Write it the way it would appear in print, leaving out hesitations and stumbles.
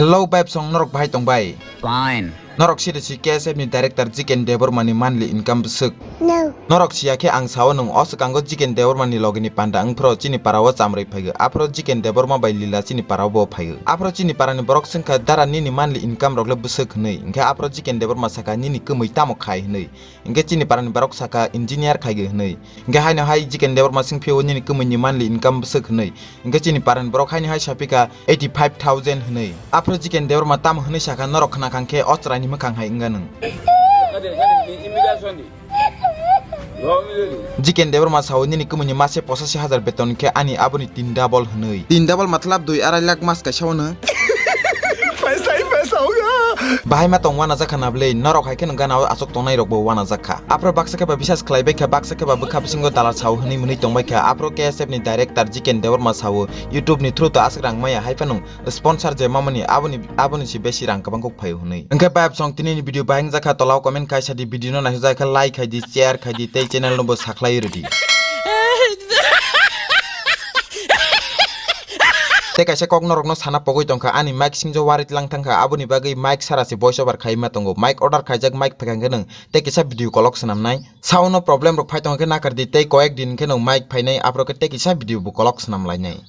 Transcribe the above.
Hello babe song norok bahai tong bai. Fine. Norok si KSF ni director jiken Debbarma ni monthly income besuk. No. Norok siya ke ang sawo nung osakanggo jiken Debbarma ni login ni panda ang pro chini parawa samrai phaiga. Apro jiken Debbarma bai lila chini parawa bo phaiga. Apro chini parani borok sengka dara ni monthly income rokle besuk nei. Ingka apro jiken Debbarma saka ni kemui tamo khai nei. Ingka chini parani borok saka engineer khai nei. Ingka hai na hai jiken Debbarma sing pheo ni kemui ni monthly income besuk nei. Ingka chini parani borok hai ni hai shapika 85,000 nei. Apro jiken Debbarma tam hne saka norok khna kangke otsra ni makang hai nganung. Jiken Debbarma sawo ni kumuni mase 85,000 beton ke ani aboni 3 double hnei. 3 double matlab 2.5 lakh mas ka sawo पैसा ही पैसा होगा bahai ma tong wana zakha nablei norok hai ken gana asok tongnai rok bo wana zakha apro baksa ke ba bisas khlaibai kha baksa ke ba bukha bisingo dalar saw hni muni tongbai kha apro KSF ni director jiken Debbarma sawo YouTube ni through to asrang maya hai panung sponsor je mamani aboni si besi rang kabang kok phai hunei engkai bab song tini ni video bahing zakha tolaw comment kai sadi video no na zakha like khai di share khai di tei channel no bo saklai redi te kaisa kok norok no sana pogoi tongkha ani mic singjo warit lang tangkha aboni bagui mic sarasi voice over khaima tongo mic order khaijak mic phekang geneng te kaisa video kolok sanamnai sound no problem rok phai tongkha nakar di tei koek din kenong mic phainai apro ke te kaisa video bu kolok sanamlainai